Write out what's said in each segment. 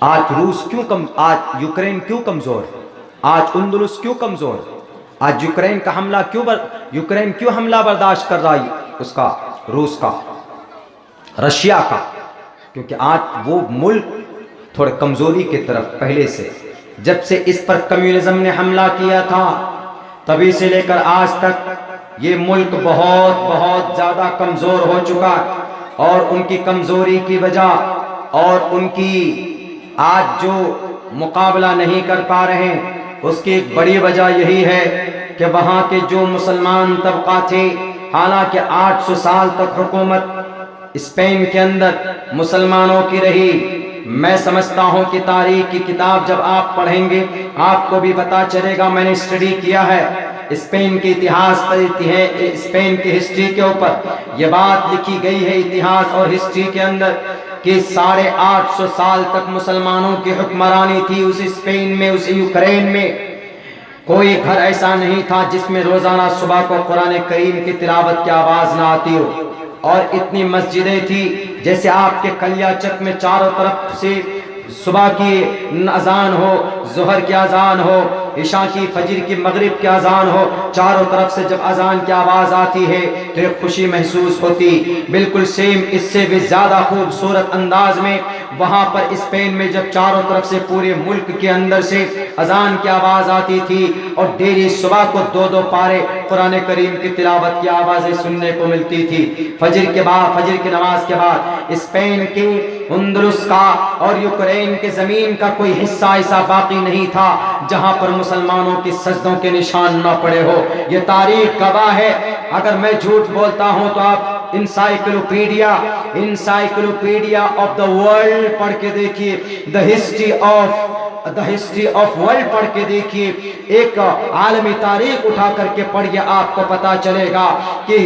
आज रूस क्यों आज यूक्रेन क्यों कमजोर, आज अंदलुस क्यों कमजोर, आज यूक्रेन का हमला यूक्रेन क्यों हमला बर्दाश्त कर रहा है उसका, रूस का, रशिया का? क्योंकि आज वो मुल्क थोड़े कमजोरी की तरफ पहले से, जब से इस पर कम्युनिज्म ने हमला किया था तभी से लेकर आज तक ये मुल्क बहुत बहुत ज्यादा कमजोर हो चुका है। और उनकी कमजोरी की वजह और उनकी आज जो मुकाबला नहीं कर पा रहे उसकी एक बड़ी वजह यही है कि वहाँ के जो मुसलमान तबका थे, हालांकि 800 साल तक हुकूमत स्पेन के अंदर मुसलमानों की रही। मैं समझता हूँ कि तारीख की किताब जब आप पढ़ेंगे आपको भी पता चलेगा, मैंने स्टडी किया है स्पेन के इतिहास पर, स्पेन की हिस्ट्री के ऊपर यह बात लिखी गई है इतिहास और हिस्ट्री के अंदर कि 850 साल तक मुसलमानों की हुक्मरानी थी उस स्पेन में, उस यूक्रेन में। कोई घर ऐसा नहीं था जिसमें रोजाना सुबह को कुरान करीम की तिलावत की आवाज ना आती हो। और इतनी मस्जिदें थी जैसे आपके कलियाचक में चारों तरफ से सुबह की अजान हो, जोहर की अजान हो, इशा की, फजर की, मगरिब की अजान हो, चारों तरफ से जब अजान की आवाज आती है तो एक खुशी महसूस होती। बिल्कुल सेम इससे भी ज्यादा खूबसूरत अंदाज में वहां पर स्पेन में जब चारों तरफ से पूरे मुल्क के अंदर से अजान की आवाज आती थी और डेली सुबह को 2-2 पारे कुरान करीम की तिलावत की आवाजें सुनने को मिलती थी। फजर के बाद, फजर की नमाज के बाद स्पेन के अंदलुस का और यूक्रेन के जमीन का कोई हिस्सा ऐसा बाकी नहीं था जहां पर मुसलमानों की सजदों के निशान न पड़े हो। ये तारीख गवाह है। अगर मैं झूठ बोलता हूं तो आप इंसाइक्लोपीडिया ऑफ द वर्ल्ड पढ़ के देखिए, द हिस्ट्री ऑफ वर्ल्ड पढ़ के देखिए, एक आलमी तारीख उठा करके पढ़िए, आपको पता चलेगा कि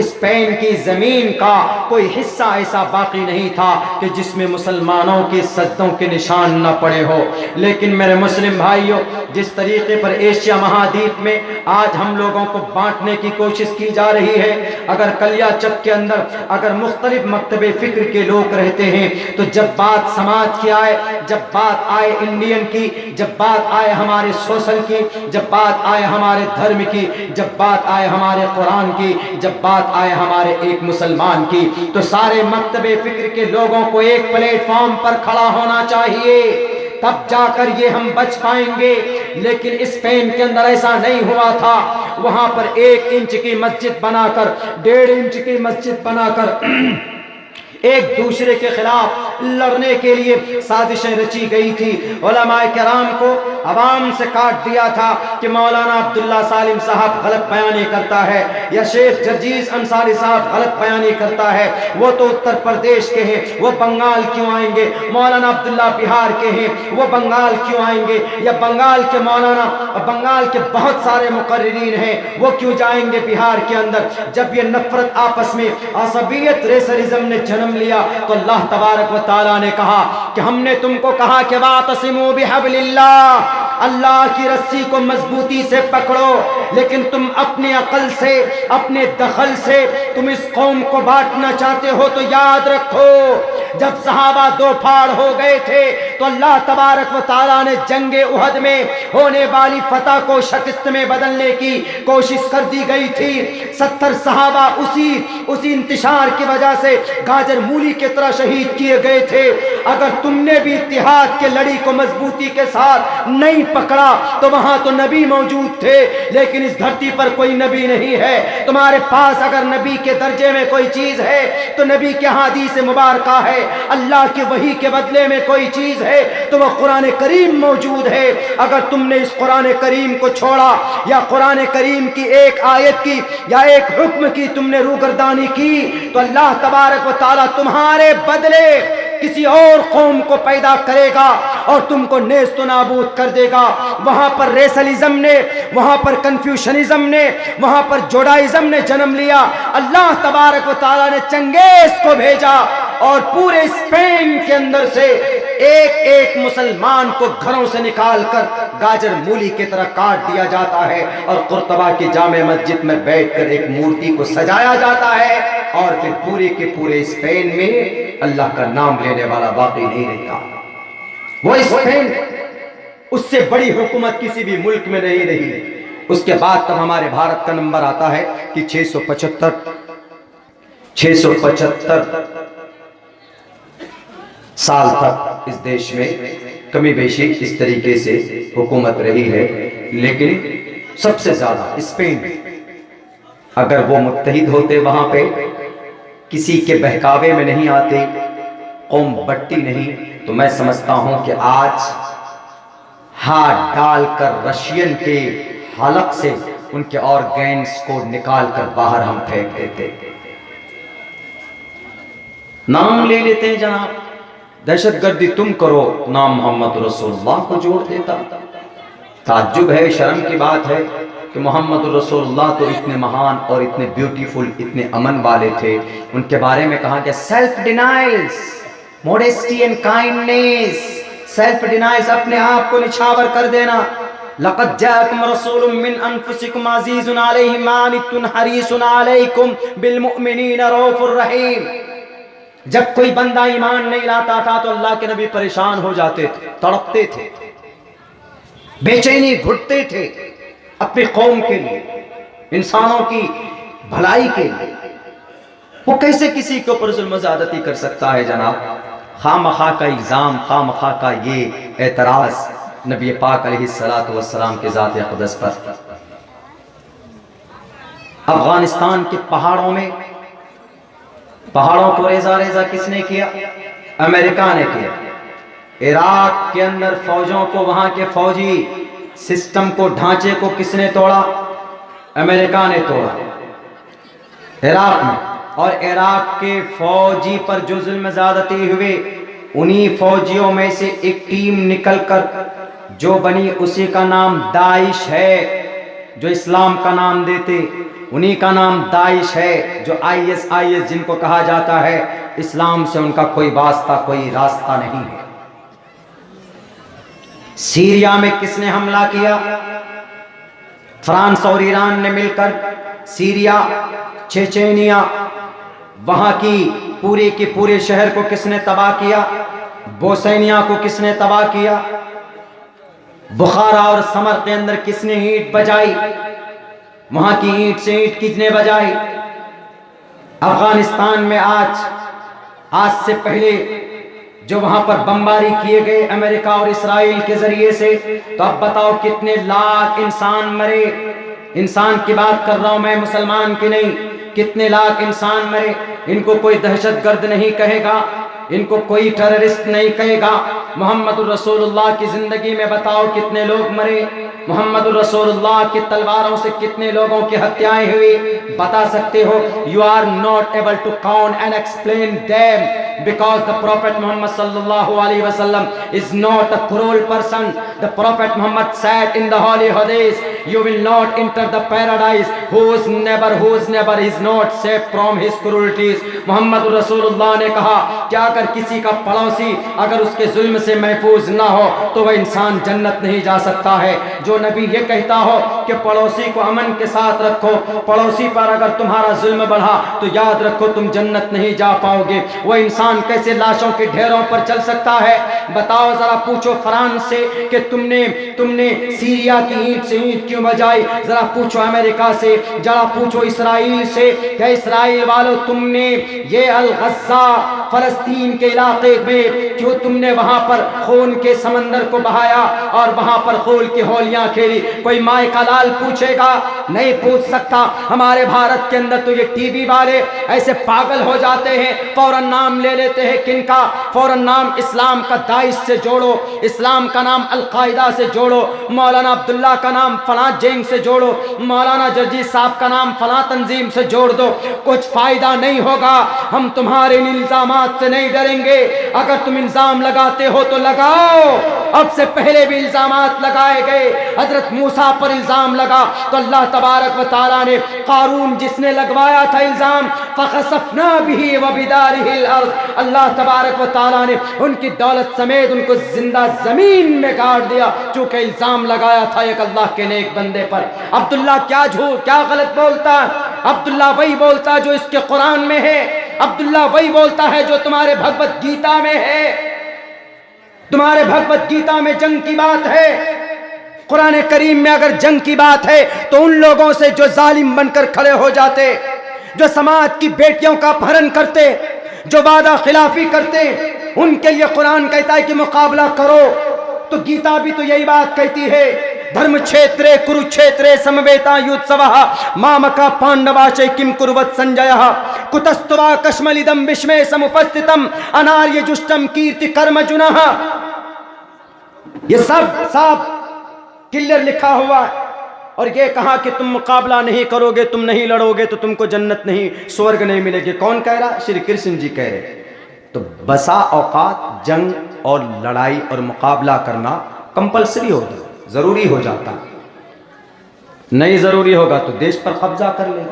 स्पेन की जमीन का कोई हिस्सा ऐसा बाकी नहीं था कि जिसमें मुसलमानों के सजदों के निशान न पड़े हो। लेकिन मेरे मुस्लिम भाइयों, जिस तरीके पर एशिया महाद्वीप में आज हम लोगों को बांटने की कोशिश की जा रही है, अगर कलियाचक के अंदर अगर मुख्तलिफ मकतबे फिक्र के लोग रहते हैं तो जब बात समाज की आए, जब बात आए इंडियन की, जब बात आए हमारे सोशल की, जब बात आए हमारे धर्म की, जब बात आए हमारे कुरान की, जब बात आए हमारे एक मुसलमान की, तो सारे मकतबे फिक्र के लोगों को एक प्लेटफॉर्म पर खड़ा होना चाहिए, तब जाकर ये हम बच पाएंगे। लेकिन स्पेन के अंदर ऐसा नहीं हुआ था। वहां पर 1 इंच की मस्जिद बनाकर, 1.5 इंच की मस्जिद बनाकर एक दूसरे के खिलाफ लड़ने के लिए साजिशें रची गई थी। उलमाए किराम को अवाम से काट दिया था कि मौलाना अब्दुल्ला सालिम साहब गलत बयानी करता है या शेख जर्जीज अंसारी साहब गलत बयानी करता है, वो तो उत्तर प्रदेश के हैं, वो बंगाल क्यों आएंगे? मौलाना अब्दुल्ला बिहार के हैं, वो बंगाल क्यों आएंगे? या बंगाल के मौलाना, बंगाल के बहुत सारे मुकर्रिरीन हैं, वो क्यों जाएंगे बिहार के अंदर? जब ये नफरत आपस में, असबियत, रेसरिज्म ने जन्म लिया तो अल्लाह तबारक व तआला ने कहा कि हमने तुमको कहा कि वातसिमू बिहब्लिल्लाह, अल्लाह की रस्सी को मजबूती से पकड़ो, लेकिन तुम अपने अकल से, अपने दखल से तुम इस कौम को बांटना चाहते हो। तो याद रखो, जब सहाबा दो फाड़ हो गए थे तो अल्लाह तबारक व तआला ने जंगे उहद में होने वाली फतह को शिकस्त में बदलने की कोशिश कर दी गई थी। 70 सहाबा उसी इंतशार की वजह से गाजर मूली की तरह शहीद किए गए थे। अगर तुमने भी इत्तिहाद के लड़ी को मजबूती के साथ नहीं पकड़ा तो वहां तो नबी मौजूद थे, लेकिन इस धरती पर कोई नबी नहीं है। तुम्हारे पास अगर नबी के दर्जे में कोई चीज है तो नबी के हदीस मुबारका है। अल्लाह की वही के बदले में कोई चीज है तो वह कुरान करीम मौजूद है। अगर तुमने इस कुरान करीम को छोड़ा या कुरान करीम की एक आयत की या एक हुक्म की तुमने रूगर्दानी की तो अल्लाह तबारक व तआला तुम्हारे बदले किसी और कौम को पैदा करेगा और तुमको नेस्त नाबूद कर देगा। वहां पर रेसलिज्म ने, वहां पर कंफ्यूशनिज्म ने, वहां पर जोडाइज्म ने जन्म लिया। अल्लाह तबारक व तआला ने चंगेज को भेजा और पूरे स्पेन के अंदर से एक एक मुसलमान को घरों से निकालकर गाजर मूली की तरह काट दिया जाता है और कुर्तबा की जामे मस्जिद में बैठकर एक मूर्ति को सजाया जाता है और फिर पूरे के पूरे स्पेन में अल्लाह का नाम लेने वाला बाकी नहीं रहता। वो स्पेन, उससे बड़ी हुकूमत किसी भी मुल्क में नहीं रही। उसके बाद तब हमारे भारत का नंबर आता है कि 675 साल तक इस देश में कमी बेशी इस तरीके से हुकूमत रही है। लेकिन सबसे ज्यादा स्पेन, अगर वो मुत्तहिद होते, वहां पे किसी के बहकावे में नहीं आते, कौम बट्टी नहीं, तो मैं समझता हूं कि आज हाथ डालकर रशियन के हलक से उनके ऑर्गेन्स को निकालकर बाहर हम फेंक देते। नाम ले लेते हैं जनाब, दहशतगर्दी तुम करो, नाम मोहम्मद रसूलुल्लाह को जोड़ देता। ताज्जुब है, शर्म की बात है कि मोहम्मद रसूलुल्लाह तो इतने महान और इतने ब्यूटीफुल, इतने अमन वाले थे। उनके बारे में कहा गया self denials, modesty and kindness. Self denials, अपने आप को निछावर कर देना। लक़द जाअकुम रसूलुम मिन अनफुसिकुम अज़ीज़ुन अलैहि मा अनित्तुम हरीसुन अलैकुम बिल मुमिनीना रऊफ़ुर रहीम। जब कोई बंदा ईमान नहीं लाता था तो अल्लाह के नबी परेशान हो जाते थे, तड़पते थे, बेचैनी घुटते थे अपनी कौम के लिए, इंसानों की भलाई के लिए। वो कैसे किसी के ऊपर जुल्म ज़्यादती कर सकता है जनाब? खामखा का इल्ज़ाम, खामखा का ये एतराज़ नबी पाक अलैहिस्सलातु वस्सलाम के ज़ात अक़दस पर। अफगानिस्तान के पहाड़ों को रेजा रेजा किसने किया? अमेरिका ने किया। इराक के अंदर फौजों को, वहां के फौजी सिस्टम को, ढांचे को किसने तोड़ा? अमेरिका ने तोड़ा इराक में। और इराक के फौजी पर जो जुल्म ज़्यादती हुए, उन्हीं फौजियों में से एक टीम निकलकर जो बनी, उसी का नाम दाइश है। जो इस्लाम का नाम देते, उन्हीं का नाम दाइश है। जो ISIS जिनको कहा जाता है, इस्लाम से उनका कोई वास्ता, कोई रास्ता नहीं है। सीरिया में किसने हमला किया? फ्रांस और ईरान ने मिलकर सीरिया, चेचेनिया, वहां की पूरे के पूरे शहर को किसने तबाह किया? बोस्निया को किसने तबाह किया? बुखारा और समर के अंदर किसने ईंट बजाई? वहां की ईंट से ईंट किसने बजाई? अफगानिस्तान में आज से पहले जो वहां पर बमबारी किए गए अमेरिका और इस्राइल के जरिए से, तो अब बताओ कितने लाख इंसान मरे। इंसान की बात कर रहा हूं मैं, मुसलमान की नहीं। कितने लाख इंसान मरे। इनको कोई दहशतगर्द नहीं कहेगा, इनको कोई टेररिस्ट नहीं कहेगा। मोहम्मद रसूलुल्लाह की जिंदगी में बताओ कितने लोग मरे। मोहम्मद रसूलुल्लाह की तलवारों से कितने लोगों की हत्याएं हुई, बता सकते हो? You are not able to count and explain them, because the prophet Muhammad सल्लल्लाहु अलैहि वसल्लम is not a cruel person. The prophet Muhammad said in the holy हदीस, you will not enter the paradise whose neighbor is not safe from his cruelties। Mohammad रसूलुल्लाह ने कहा कि अगर किसी का पड़ोसी अगर उसके जुल्म से महफूज ना हो तो वह इंसान जन्नत नहीं जा सकता है। जो नबी ये कहता हो कि पड़ोसी को अमन के साथ रखो, पड़ोसी पर अगर तुम्हारा जुल्म बढ़ा तो याद रखो तुम जन्नत नहीं जा पाओगे, वह इंसान कैसे लाशों के ढेरों पर चल सकता है? बताओ जरा, पूछो फ्रांस से कि तुमने सीरिया की ईंट से ईंट क्यों बजाई? जरा पूछो अमेरिका से, जरा पूछो इसराइल से, क्या इसराइल वालों तुमने ये अल-गज़्ज़ा फलस्तीन के इलाके में क्यों तुमने वहां पर खून के समंदर को बहाया और वहां पर खून की होलियां खेली? कोई माए का लाल पूछेगा? नहीं पूछ सकता। हमारे भारत के अंदर तो ये टीवी वाले ऐसे पागल हो जाते हैं, फौरन नाम ले लेते हैं। किनका? फौरन नाम इस्लाम का दाइश से जोड़ो, इस्लाम का नाम अल-कायदा से जोड़ो, मौलाना अब्दुल्ला का नाम फलां जेंग से जोड़ो, मौलाना जर्जी साहब का नाम फलां तंजीम से जोड़ दो, कुछ फायदा नहीं होगा। हम तुम्हारे इन इल्जामात से नहीं डरेंगे। अगर तुम इल्जाम लगाते हो तो लगाओ, अब से पहले भी इल्जामात लगाए गए। हजरत मूसा पर इल्जाम लगा तो अल्लाह तबारक व तआला ने कारून जिसने लगवाया था इल्जाम, फखसफना बिही व बिदारिहिल अर्द, अल्लाह तबारक व तआला ने उनकी दौलत समेत उनको जिंदा जमीन में गाड़ दिया, चूंकि इल्जाम लगाया था एक अल्लाह के नेक बंदे पर। अब्दुल्ला क्या झूठ, क्या गलत बोलता? अब्दुल्ला वही बोलता जो इसके कुरान में है, अब्दुल्ला वही बोलता है जो तुम्हारे भगवत गीता में है। तुम्हारे भगवत गीता में जंग की बात है, कुरान करीम में अगर जंग की बात है तो उन लोगों से जो जालिम बनकर खड़े हो जाते, जो समाज की बेटियों का अपहरण करते, जो वादा खिलाफी करते, उनके लिए कुरान कहता है कि मुकाबला करो। तो गीता भी तो यही बात कहती है, धर्म क्षेत्रे कुरुक्षेत्रे समवेता युत्सवः मामका पांडवाशय किम कुर्वत संजयः कुतस्तवा कश्मलिदम विस्मय समुपस्थितम अनार्य जुष्टम कीर्ति कर्मजुनः। ये सब क्लियर लिखा हुआ है। और ये कहा कि तुम मुकाबला नहीं करोगे, तुम नहीं लड़ोगे तो तुमको जन्नत नहीं, स्वर्ग नहीं मिलेगी। कौन कह रहा? श्री कृष्ण जी कह रहे। तो बसा औकात जंग और लड़ाई और मुकाबला करना कंपलसरी होगा, जरूरी हो जाता। नहीं जरूरी होगा तो देश पर कब्जा कर ले।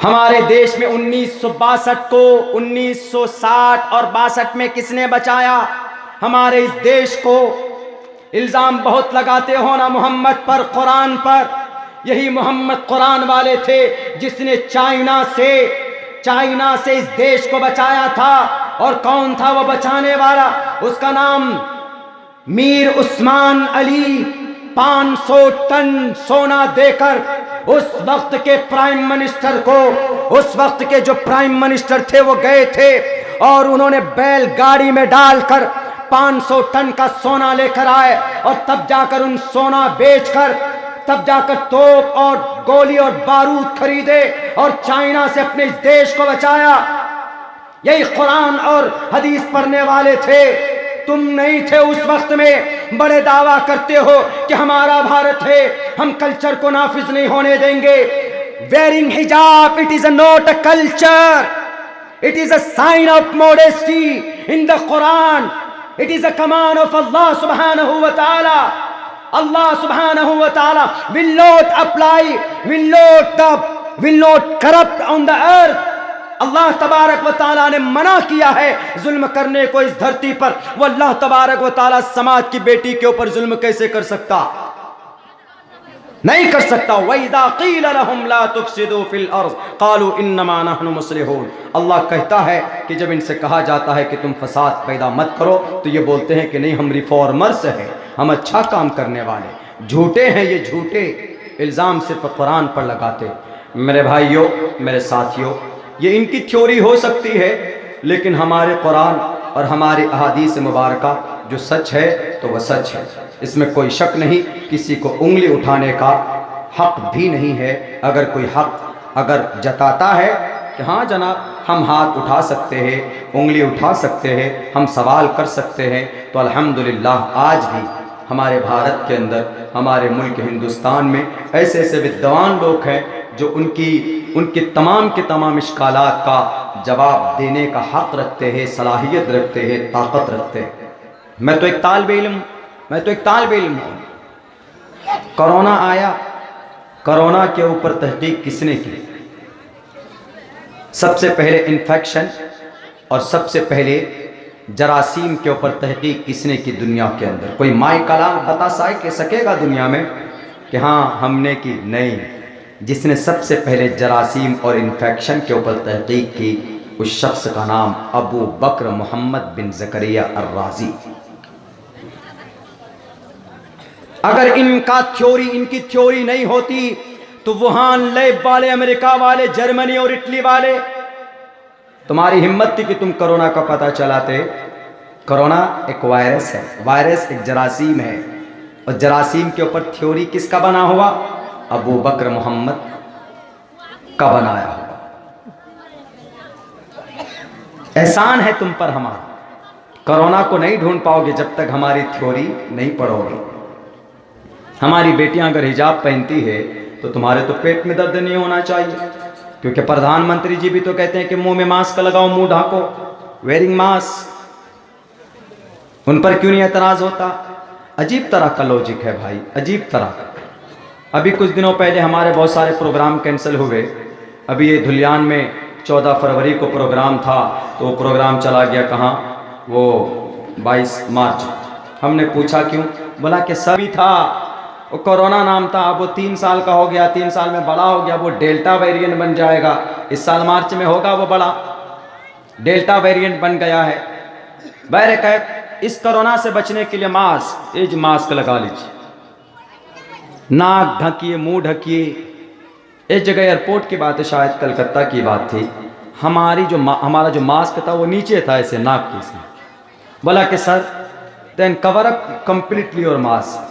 हमारे देश में 1962 को 1960 और 62 में किसने बचाया हमारे इस देश को? इल्जाम बहुत लगाते हो ना मोहम्मद पर, कुरान पर। यही मोहम्मद कुरान वाले थे जिसने चाइना से इस देश को बचाया था। और कौन था वो बचाने वाला? उसका नाम मीर उस्मान अली। 500 टन सोना देकर उस वक्त के प्राइम मिनिस्टर को, उस वक्त के जो प्राइम मिनिस्टर थे वो गए थे और उन्होंने बैलगाड़ी में डालकर 500 टन का सोना लेकर आए और तब जाकर उन सोना बेचकर तब जाकर तोप और गोली और बारूद खरीदे और चाइना से अपने इस देश को बचाया। यही कुरान और हदीस पढ़ने वाले थे। तुम नहीं थे उस वक्त में। बड़े दावा करते हो कि हमारा भारत है, हम कल्चर को नाफिज नहीं होने देंगे। वेयरिंग हिजाब, it is not a culture, it is a sign of modesty in the Quran. It is a command of Allah subhanahu wa ta'ala. Allah subhanahu wa ta'ala will not apply, will not corrupt on the earth. अल्लाह तबारक व ताला ने मना किया है जुल्म करने को इस धरती पर। वो अल्लाह तबारक व ताला समाज की बेटी के ऊपर जुल्म कैसे कर सकता? नहीं कर सकता। वइज़ा क़ील लहुम ला तुफ़सिदू फ़िल अर्ज़ क़ालू इन्नमा नहनु मुस्लिहून। अल्लाह कहता है कि जब इनसे कहा जाता है कि तुम फसाद पैदा मत करो तो ये बोलते हैं कि नहीं, हम रिफॉर्मर्स हैं, हम अच्छा काम करने वाले। झूठे हैं ये, झूठे इल्ज़ाम सिर्फ कुरान पर लगाते। मेरे भाइयों, मेरे साथियों, ये इनकी थ्योरी हो सकती है, लेकिन हमारे कुरान और हमारे अहादीस मुबारका जो सच है तो वह सच है, इसमें कोई शक नहीं। किसी को उंगली उठाने का हक भी नहीं है। अगर कोई हक अगर जताता है कि हाँ जनाब हम हाथ उठा सकते हैं, उंगली उठा सकते हैं, हम सवाल कर सकते हैं, तो अल्हम्दुलिल्लाह आज भी हमारे भारत के अंदर, हमारे मुल्क हिंदुस्तान में ऐसे ऐसे विद्वान लोग हैं जो उनकी तमाम के तमाम इश्कालात का जवाब देने का हक रखते हैं, सलाहियत रखते हैं, ताकत रखते हैं। मैं तो एक तालिब इल्म हूँ। कोरोना आया, कोरोना के ऊपर तहकीक किसने की? सबसे पहले इन्फेक्शन और सबसे पहले जरासीम के ऊपर तहकीक किसने की दुनिया के अंदर? कोई माई कलाम बता सकेगा दुनिया में कि हाँ हमने की? नहीं। जिसने सबसे पहले जरासीम और इन्फेक्शन के ऊपर तहकीक की उस शख्स का नाम अबू बकर मोहम्मद बिन ज़करिया अर-राज़ी। अगर इनकी थ्योरी नहीं होती तो वुहान लैब वाले, अमेरिका वाले, जर्मनी और इटली वाले, तुम्हारी हिम्मत थी कि तुम कोरोना का पता चलाते। कोरोना एक वायरस है, वायरस एक जरासीम है, और जरासीम के ऊपर थ्योरी किसका बना हुआ? अबू बकर मोहम्मद का बनाया हुआ। एहसान है तुम पर हमारा। कोरोना को नहीं ढूंढ पाओगे जब तक हमारी थ्योरी नहीं पढ़ोगे। हमारी बेटियां अगर हिजाब पहनती है तो तुम्हारे तो पेट में दर्द नहीं होना चाहिए, क्योंकि प्रधानमंत्री जी भी तो कहते हैं कि मुंह में मास्क लगाओ, मुंह ढाको, वेयरिंग मास्क। उन पर क्यों नहीं एतराज होता? अजीब तरह का लॉजिक है भाई, अजीब तरह। अभी कुछ दिनों पहले हमारे बहुत सारे प्रोग्राम कैंसिल हुए। अभी ये धुलियान में 14 फरवरी को प्रोग्राम था, तो वो प्रोग्राम चला गया कहाँ? वो 22 मार्च। हमने पूछा क्यों? बोला कि सभी था, वो कोरोना नाम था, अब वो 3 साल का हो गया, 3 साल में बड़ा हो गया, वो डेल्टा वेरिएंट बन जाएगा, इस साल मार्च में होगा वो बड़ा डेल्टा वेरिएंट बन गया है। बहरकैफ इस कोरोना से बचने के लिए मास्क, ये मास्क लगा लीजिए, नाक ढकिए, मुंह ढकिए। एक जगह एयरपोर्ट की बात है, शायद कलकत्ता की बात थी, हमारा जो मास्क था वो नीचे था ऐसे नाक के से। बोला कि sir then cover up completely और मास्क,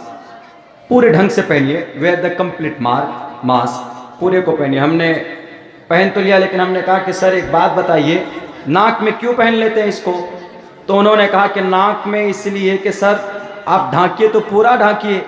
पूरे ढंग से पहनिए, वेयर द कंप्लीट मास्क, पूरे को पहनिए। हमने पहन तो लिया, लेकिन हमने कहा कि सर एक बात बताइए, नाक में क्यों पहन लेते हैं इसको? तो उन्होंने कहा कि नाक में इसलिए कि सर आप ढांकिए तो पूरा ढांकिए,